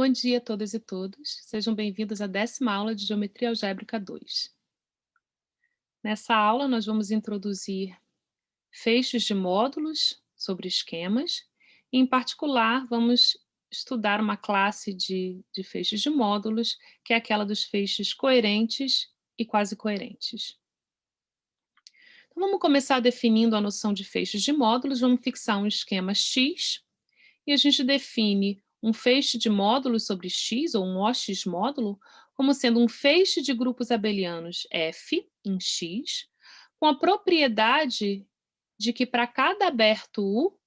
Bom dia a todas e todos. Sejam bem-vindos à 10ª aula de Geometria Algébrica 2. Nessa aula, nós vamos introduzir feixes de módulos sobre esquemas e, em particular, vamos estudar uma classe de feixes de módulos, que é aquela dos feixes coerentes e quase coerentes. Então, vamos começar definindo a noção de feixes de módulos. Vamos fixar um esquema X e a gente define um feixe de módulos sobre X, ou um OX módulo, como sendo um feixe de grupos abelianos F em X, com a propriedade de que para cada aberto U,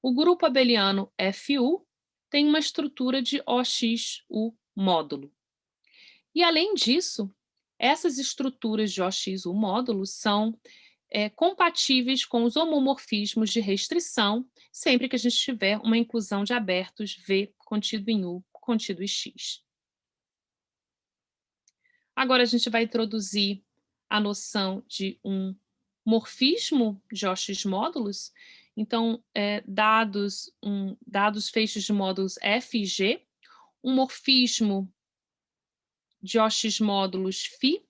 o grupo abeliano FU tem uma estrutura de OXU módulo. E além disso, essas estruturas de OXU módulo são compatíveis com os homomorfismos de restrição, sempre que a gente tiver uma inclusão de abertos V contido em U, contido em X. Agora a gente vai introduzir a noção de um morfismo de OX módulos. Então, dados feixes de módulos F e G, um morfismo de OX módulos φ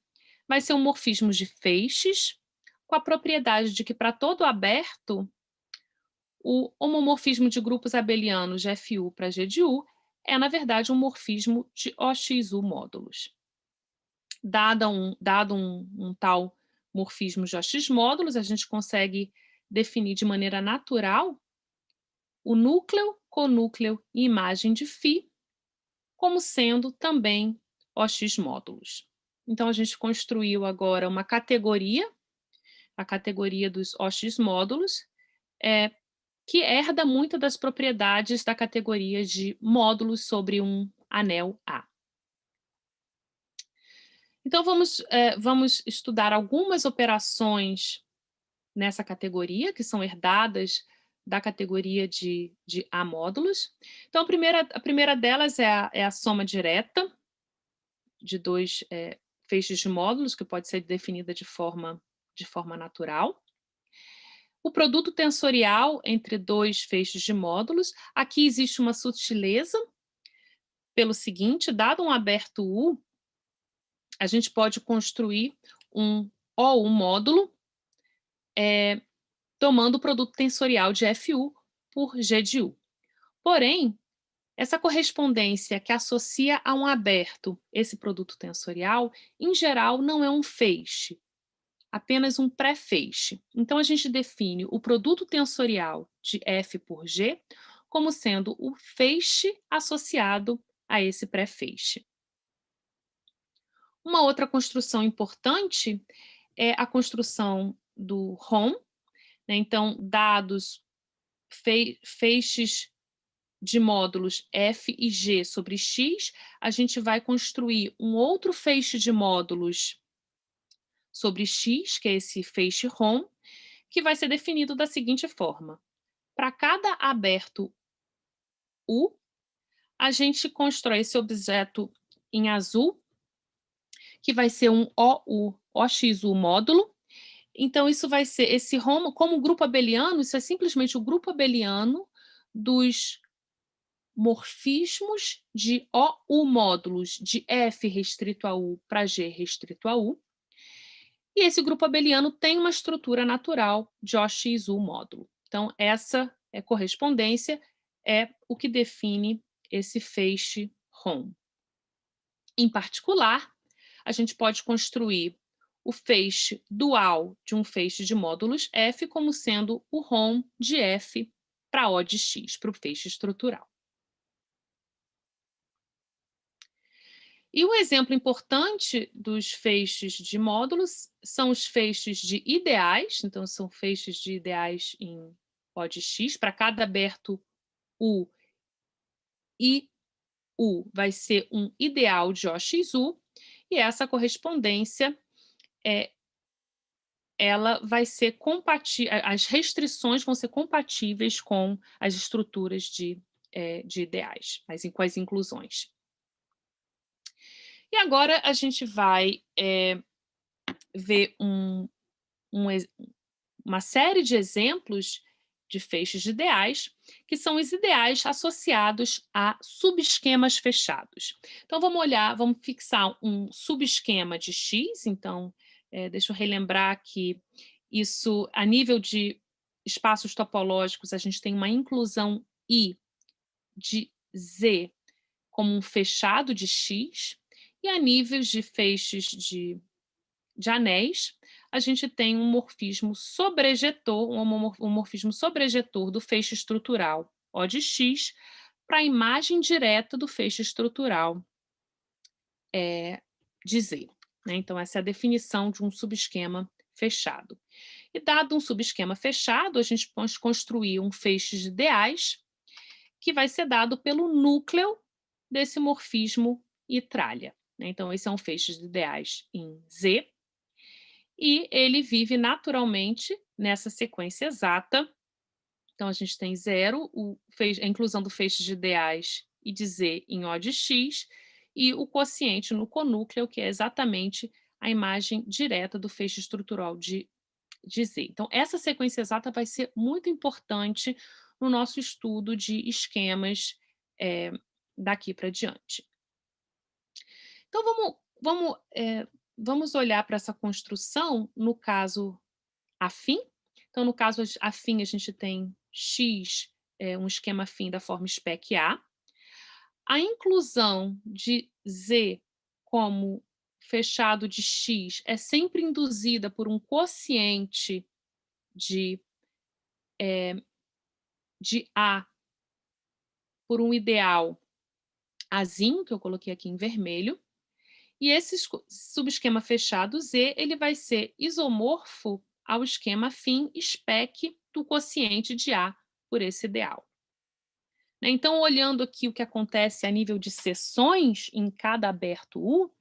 vai ser um morfismo de feixes, com a propriedade de que para todo aberto, o homomorfismo de grupos abelianos de FU para G de U é, na verdade, um morfismo de OXU módulos. Dado um tal morfismo de OX módulos, a gente consegue definir de maneira natural o núcleo, conúcleo e imagem de φ como sendo também OX módulos. Então, a gente construiu agora uma categoria, a categoria dos OX módulos, que herda muito das propriedades da categoria de módulos sobre um anel A. Então, vamos estudar algumas operações nessa categoria, que são herdadas da categoria de A módulos. Então, a primeira delas é a soma direta de dois feixes de módulos, que pode ser definida de forma natural. O produto tensorial entre dois feixes de módulos. Aqui existe uma sutileza, pelo seguinte: dado um aberto U, a gente pode construir um O1 módulo, tomando o produto tensorial de FU por G de U. Porém, essa correspondência que associa a um aberto esse produto tensorial, em geral, não é um feixe, apenas um pré-feixe. Então, a gente define o produto tensorial de F por G como sendo o feixe associado a esse pré-feixe. Uma outra construção importante é a construção do ROM, né? Então, dados feixes de módulos F e G sobre X, a gente vai construir um outro feixe de módulos sobre X, que é esse feixe ROM, que vai ser definido da seguinte forma: para cada aberto U, a gente constrói esse objeto em azul, que vai ser um OXU módulo. Então, isso vai ser esse ROM, como grupo abeliano, isso é simplesmente o grupo abeliano dos morfismos de OU módulos de F restrito a U para G restrito a U. E esse grupo abeliano tem uma estrutura natural de OXU módulo. Então, essa correspondência é o que define esse feixe ROM. Em particular, a gente pode construir o feixe dual de um feixe de módulos F como sendo o ROM de F para O de X, para o feixe estrutural. E um exemplo importante dos feixes de módulos são os feixes de ideais. Então, são feixes de ideais em O de X. Para cada aberto U, I U vai ser um ideal de OXU, e essa correspondência ela vai ser compatível, as restrições vão ser compatíveis com as estruturas de ideais, com as inclusões. E agora a gente vai ver uma série de exemplos de feixes de ideais, que são os ideais associados a subesquemas fechados. Então, vamos fixar um subesquema de X. Então, deixa eu relembrar que isso, a nível de espaços topológicos, a gente tem uma inclusão I de Z como um fechado de X, e a níveis de feixes de anéis, a gente tem um morfismo sobrejetor, um morfismo sobrejetor do feixe estrutural O de X para a imagem direta do feixe estrutural de Z. Né? Então, essa é a definição de um subesquema fechado. E dado um subesquema fechado, a gente pode construir um feixe de ideais que vai ser dado pelo núcleo desse morfismo e tralha. Né? Então, esse é um feixe de ideais em Z, e ele vive naturalmente nessa sequência exata. Então, a gente tem zero, a inclusão do feixe de ideais e de Z em O de X, e o quociente no conúcleo, que é exatamente a imagem direta do feixe estrutural de Z. Então, essa sequência exata vai ser muito importante no nosso estudo de esquemas daqui para diante. Então, vamos olhar para essa construção no caso afim. Então, no caso afim, a gente tem X, um esquema afim da forma spec A. A inclusão de Z como fechado de X é sempre induzida por um quociente de A por um ideal Azinho, que eu coloquei aqui em vermelho. E esse subesquema fechado Z, ele vai ser isomorfo ao esquema afim spec do quociente de A por esse ideal. Então, olhando aqui o que acontece a nível de seções em cada aberto U,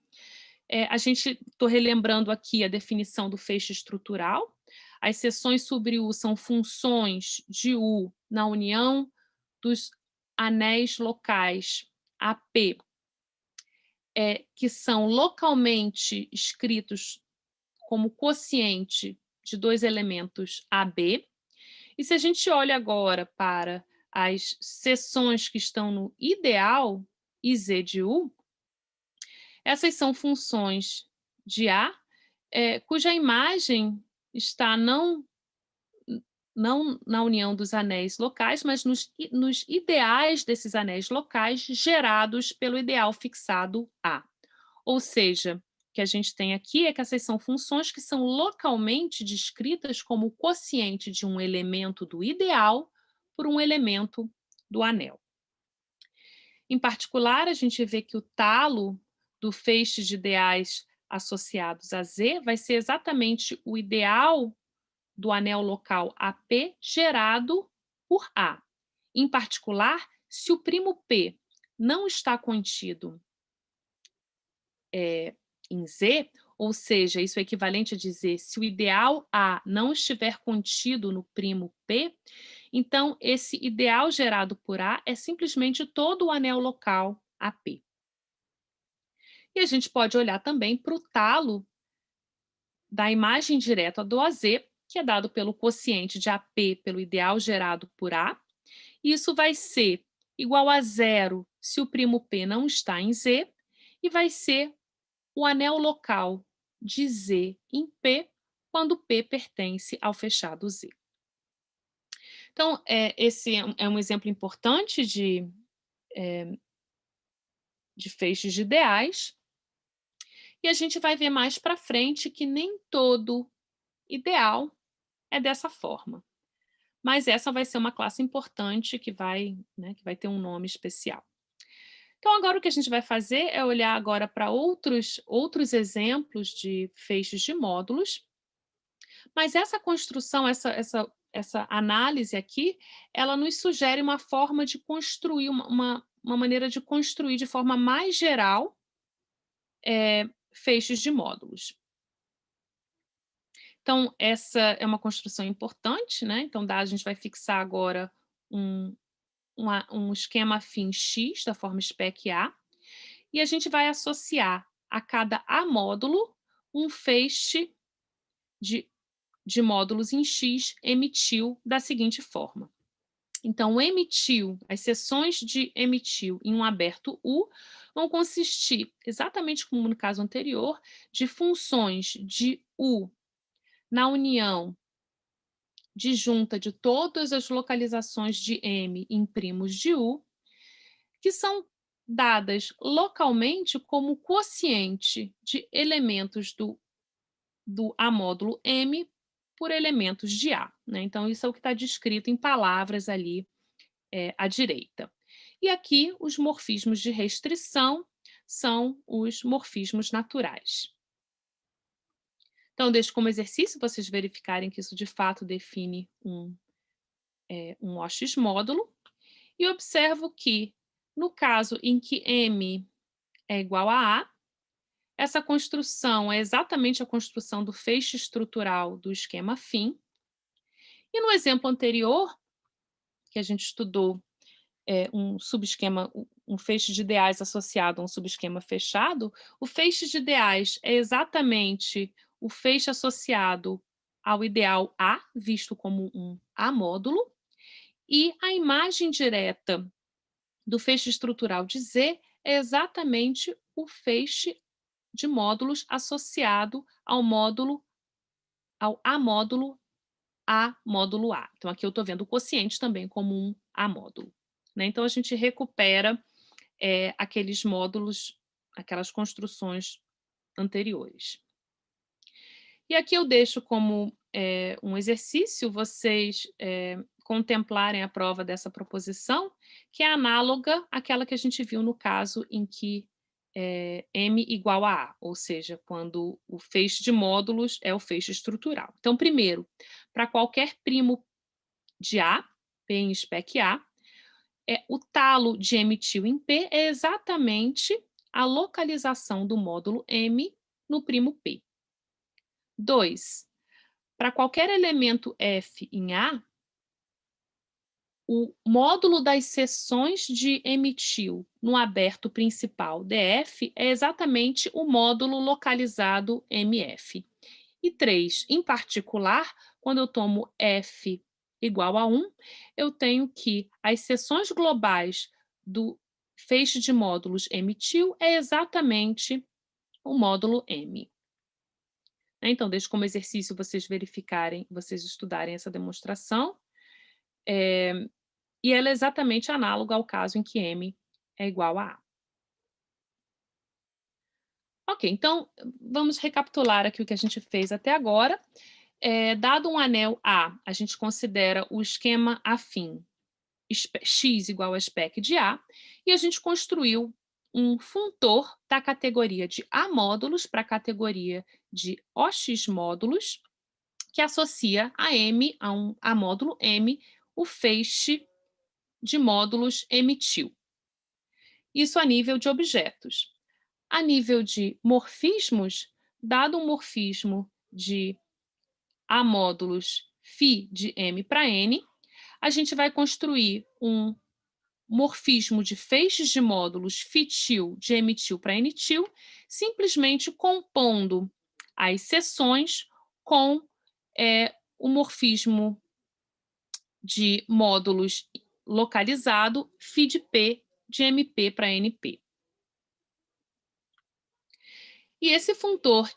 a gente, estou relembrando aqui a definição do feixe estrutural. As seções sobre U são funções de U na união dos anéis locais AP, que são localmente escritos como quociente de dois elementos AB. E se a gente olha agora para as seções que estão no ideal IZ de U, essas são funções de A, cuja imagem está não na união dos anéis locais, mas nos ideais desses anéis locais gerados pelo ideal fixado A. Ou seja, o que a gente tem aqui é que essas são funções que são localmente descritas como quociente de um elemento do ideal por um elemento do anel. Em particular, a gente vê que o talo do feixe de ideais associados a Z vai ser exatamente o ideal do anel local AP gerado por A. Em particular, se o primo P não está contido em Z, ou seja, isso é equivalente a dizer se o ideal A não estiver contido no primo P, então esse ideal gerado por A é simplesmente todo o anel local AP. E a gente pode olhar também para o talo da imagem direta do AZ, que é dado pelo quociente de AP pelo ideal gerado por A. E isso vai ser igual a zero se o primo P não está em Z, e vai ser o anel local de Z em P quando P pertence ao fechado Z. Então, esse é um exemplo importante de feixes de ideais. E a gente vai ver mais para frente que nem todo ideal é dessa forma. Mas essa vai ser uma classe importante que vai ter um nome especial. Então, agora o que a gente vai fazer é olhar agora para outros exemplos de feixes de módulos. Mas essa construção, essa análise aqui, ela nos sugere uma forma de construir, uma maneira de construir de forma mais geral feixes de módulos. Então, essa é uma construção importante, né? Então, a gente vai fixar agora um esquema afim X, da forma spec A, e a gente vai associar a cada A módulo um feixe de de módulos em X emitiu da seguinte forma. Então, emitiu, as seções de emitiu em um aberto U vão consistir, exatamente como no caso anterior, de funções de U na união disjunta de todas as localizações de M em primos de U, que são dadas localmente como quociente de elementos do A módulo M por elementos de A, né? Então, isso é o que está descrito em palavras ali à direita. E aqui, os morfismos de restrição são os morfismos naturais. Então, deixo como exercício vocês verificarem que isso de fato define um OX módulo, e observo que, no caso em que M é igual a A, essa construção é exatamente a construção do feixe estrutural do esquema afim. E no exemplo anterior, que a gente estudou um subesquema, um feixe de ideais associado a um subesquema fechado, o feixe de ideais é exatamente o feixe associado ao ideal A, visto como um A módulo, e a imagem direta do feixe estrutural de Z é exatamente o feixe de módulos associado ao A módulo A. Então, aqui eu estou vendo o quociente também como um A módulo, né? Então, a gente recupera aqueles módulos, aquelas construções anteriores. E aqui eu deixo como um exercício vocês contemplarem a prova dessa proposição, que é análoga àquela que a gente viu no caso em que M igual a A, ou seja, quando o feixe de módulos é o feixe estrutural. Então, primeiro, para qualquer primo de A, P em spec A, o talo de emitiu em P é exatamente a localização do módulo M no primo P. 2. Para qualquer elemento F em A, o módulo das seções de emitiu no aberto principal DF é exatamente o módulo localizado MF. E 3, em particular, quando eu tomo F igual a 1, eu tenho que as seções globais do feixe de módulos emitiu é exatamente o módulo M. Então, deixo como exercício vocês verificarem, vocês estudarem essa demonstração. E ela é exatamente análoga ao caso em que M é igual a A. Ok, então vamos recapitular aqui o que a gente fez até agora. Dado um anel A, a gente considera o esquema afim X igual a spec de A, e a gente construiu um funtor da categoria de A módulos para a categoria de OX módulos, que associa a M, a um A módulo M, o feixe de módulos emitiu. Isso a nível de objetos. A nível de morfismos, dado um morfismo de A módulos φ de M para N, a gente vai construir um morfismo de feixes de módulos φ-til de M-til para N-til, simplesmente compondo as seções com o morfismo de módulos localizado φ de P de MP para NP. E esse funtor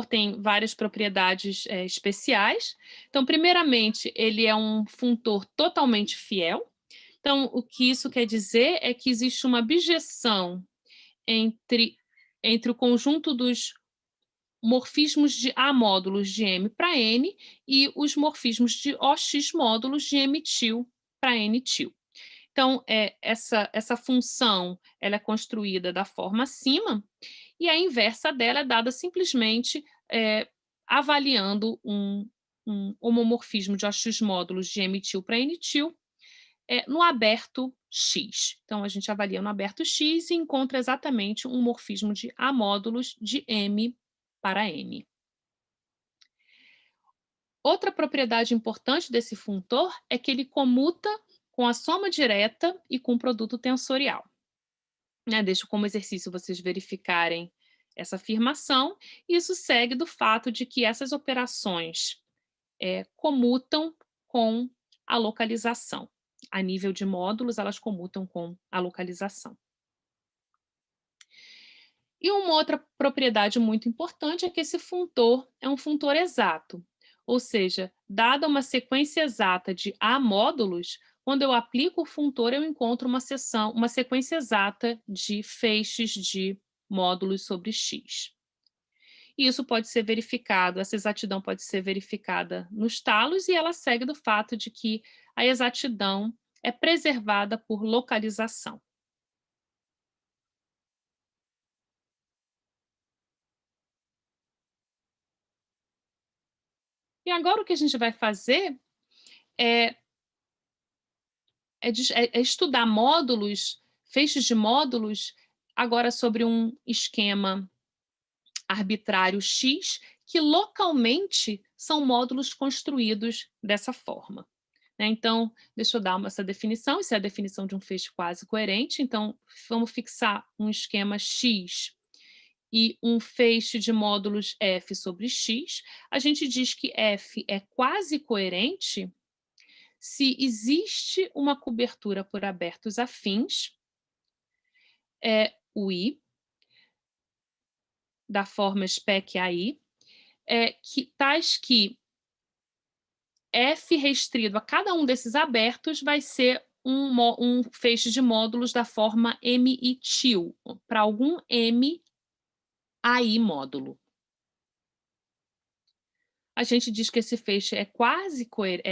tem várias propriedades especiais. Então, primeiramente, ele é um funtor totalmente fiel. Então, o que isso quer dizer é que existe uma bijeção entre o conjunto dos morfismos de A módulos de M para N e os morfismos de OX módulos de M-til para N-til. Então, essa função ela é construída da forma acima, e a inversa dela é dada simplesmente avaliando um homomorfismo de OX módulos de M-til para N-til no aberto X. Então, a gente avalia no aberto X e encontra exatamente um morfismo de A módulos de M para N. Outra propriedade importante desse funtor é que ele comuta com a soma direta e com o produto tensorial. Deixo como exercício vocês verificarem essa afirmação, e isso segue do fato de que essas operações comutam com a localização. A nível de módulos, elas comutam com a localização. E uma outra propriedade muito importante é que esse funtor é um funtor exato, ou seja, dada uma sequência exata de A módulos, quando eu aplico o funtor, eu encontro uma sequência exata de feixes de módulos sobre X. E isso pode ser verificado, essa exatidão pode ser verificada nos talos, e ela segue do fato de que a exatidão é preservada por localização. E agora o que a gente vai fazer é, é estudar módulos, feixes de módulos, agora sobre um esquema arbitrário X, que localmente são módulos construídos dessa forma. Né? Então, deixa eu dar essa definição, isso é a definição de um feixe quase coerente, então vamos fixar um esquema X e um feixe de módulos F sobre X. A gente diz que F é quase coerente se existe uma cobertura por abertos afins, o I, da forma spec AI, tais que F restrito a cada um desses abertos vai ser um feixe de módulos da forma MITIL, para algum M AI módulo. A gente diz que esse feixe é quase coerente,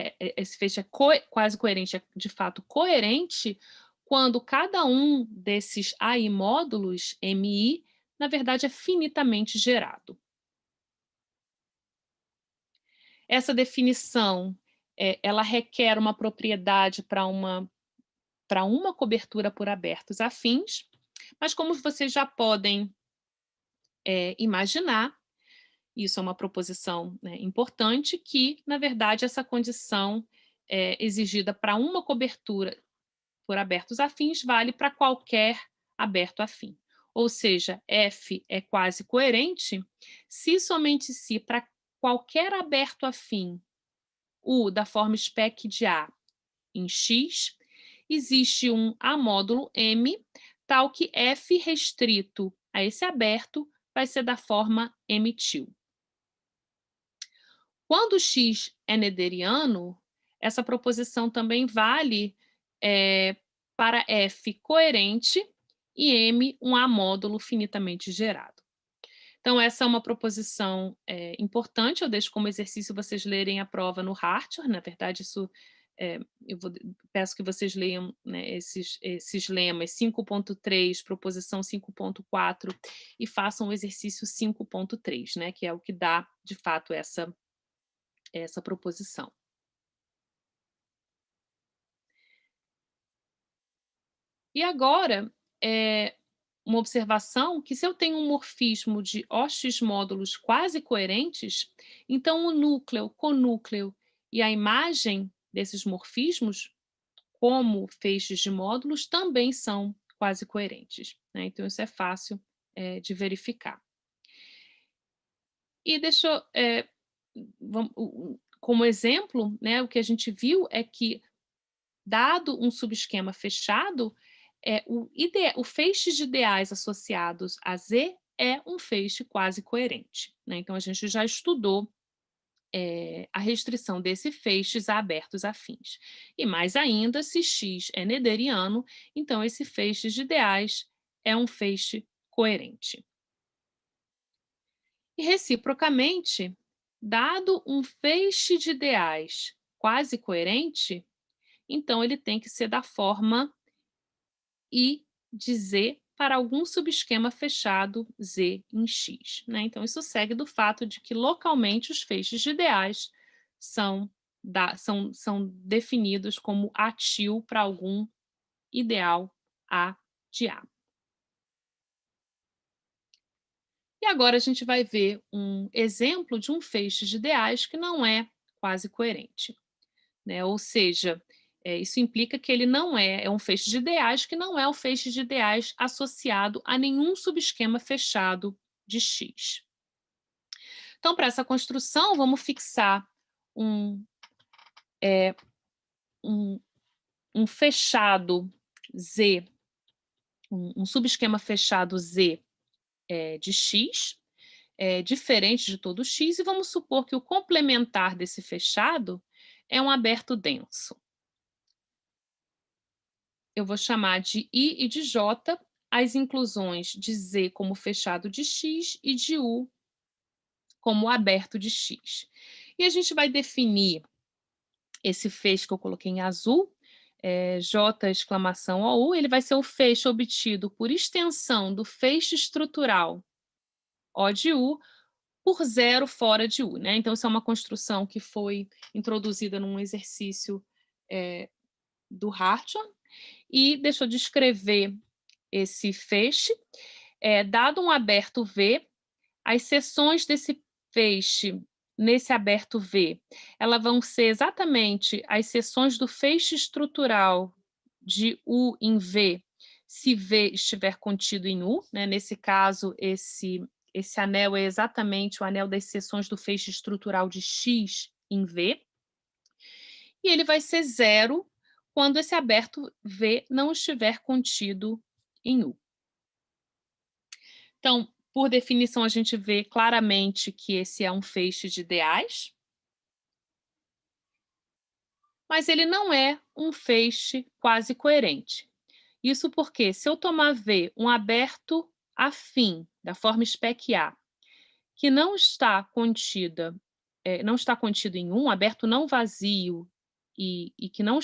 quase coerente, é de fato coerente, quando cada um desses AI módulos MI, na verdade, é finitamente gerado. Essa definição, ela requer uma propriedade para uma cobertura por abertos afins, mas como vocês já podem imaginar, isso é uma proposição, né, importante, que, na verdade, essa condição exigida para uma cobertura por abertos afins vale para qualquer aberto afim. Ou seja, F é quase coerente se somente se para qualquer aberto afim U da forma spec de A em X, existe um A módulo M, tal que F restrito a esse aberto vai ser da forma M-til. Quando X é nederiano, essa proposição também vale para F coerente e M um A módulo finitamente gerado. Então, essa é uma proposição importante, eu deixo como exercício vocês lerem a prova no Hartshorne, na verdade isso peço que vocês leiam, né, esses lemas 5.3, proposição 5.4 e façam o exercício 5.3, né, que é o que dá, de fato, essa proposição. E agora, uma observação que se eu tenho um morfismo de OX módulos quase coerentes, então o núcleo, conúcleo e a imagem desses morfismos, como feixes de módulos, também são quase coerentes. Né? Então isso é fácil de verificar. E deixa como exemplo, né, o que a gente viu é que, dado um subesquema fechado, o feixe de ideais associados a Z é um feixe quase coerente. Né? Então, a gente já estudou a restrição desse feixes a abertos afins. E mais ainda, se X é nederiano, então esse feixe de ideais é um feixe coerente. E, reciprocamente, dado um feixe de ideais quase coerente, então ele tem que ser da forma I de Z para algum subesquema fechado Z em X. Né? Então, isso segue do fato de que localmente os feixes de ideais são definidos como atil para algum ideal A de A. E agora a gente vai ver um exemplo de um feixe de ideais que não é quase coerente. Né? Ou seja, isso implica que ele não é um feixe de ideais que não é o feixe de ideais associado a nenhum subesquema fechado de X. Então, para essa construção, vamos fixar um, um, um fechado Z, um subesquema fechado Z de X, diferente de todo X, e vamos supor que o complementar desse fechado é um aberto denso. Eu vou chamar de I e de J as inclusões de Z como fechado de X e de U como aberto de X. E a gente vai definir esse feixe que eu coloquei em azul, J exclamação OU, ele vai ser o feixe obtido por extensão do feixe estrutural O de U por zero fora de U, né? Então, isso é uma construção que foi introduzida num exercício do Hartshorne, e deixa eu descrever esse feixe. Dado um aberto V, as seções desse feixe nesse aberto V, elas vão ser exatamente as seções do feixe estrutural de U em V, se V estiver contido em U, né? Nesse caso, esse anel é exatamente o anel das seções do feixe estrutural de X em V, e ele vai ser zero quando esse aberto V não estiver contido em U. Então, por definição, a gente vê claramente que esse é um feixe de ideais, mas ele não é um feixe quase coerente. Isso porque, se eu tomar V um aberto afim, da forma spec A, que não está contido em um aberto não vazio e que não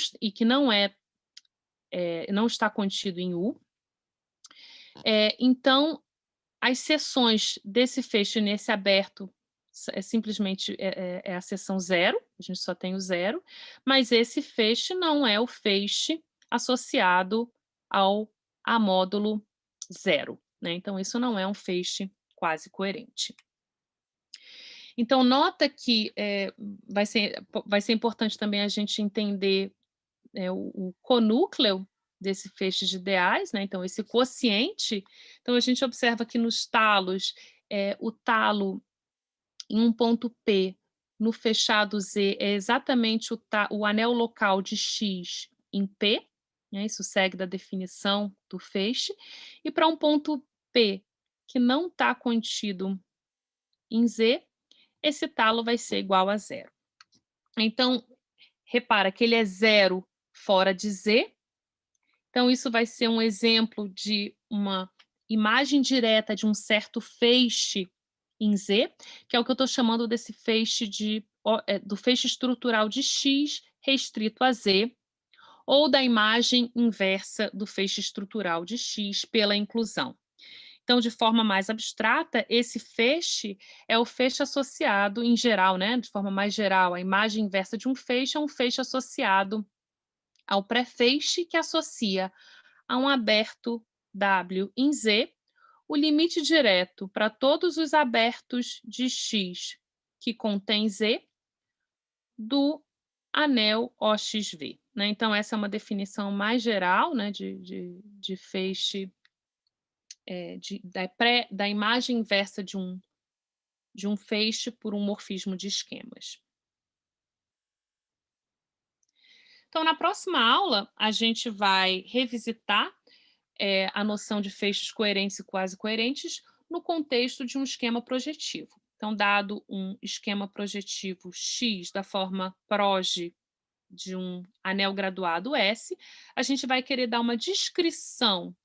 está contido em U, então as seções desse feixe nesse aberto simplesmente a seção zero, a gente só tem o zero, mas esse feixe não é o feixe associado ao módulo zero, né? Então, isso não é um feixe quase coerente. Então, nota que vai ser importante também a gente entender o conúcleo desse feixe de ideais, né? Então, esse quociente. Então, a gente observa que nos talos, o talo em um ponto P, no fechado Z, é exatamente o anel local de X em P, né? Isso segue da definição do feixe. E para um ponto P que não está contido em Z, esse talo vai ser igual a zero. Então, repara que ele é zero fora de Z. Então, isso vai ser um exemplo de uma imagem direta de um certo feixe em Z, que é o que eu estou chamando desse feixe do feixe estrutural de X restrito a Z, ou da imagem inversa do feixe estrutural de X pela inclusão. Então, de forma mais abstrata, esse feixe é o feixe associado, em geral, né? De forma mais geral, a imagem inversa de um feixe é um feixe associado ao pré-feixe que associa a um aberto W em Z o limite direto para todos os abertos de X que contém Z do anel OXV, né? Então, essa é uma definição mais geral, né, de feixe, da imagem inversa de um feixe por um morfismo de esquemas. Então, na próxima aula, a gente vai revisitar a noção de feixes coerentes e quase coerentes no contexto de um esquema projetivo. Então, dado um esquema projetivo X da forma proje de um anel graduado S, a gente vai querer dar uma descrição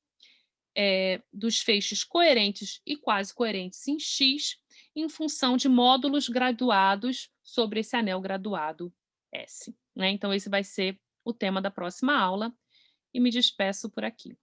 dos feixes coerentes e quase coerentes em X em função de módulos graduados sobre esse anel graduado S, né? Então, esse vai ser o tema da próxima aula, e me despeço por aqui.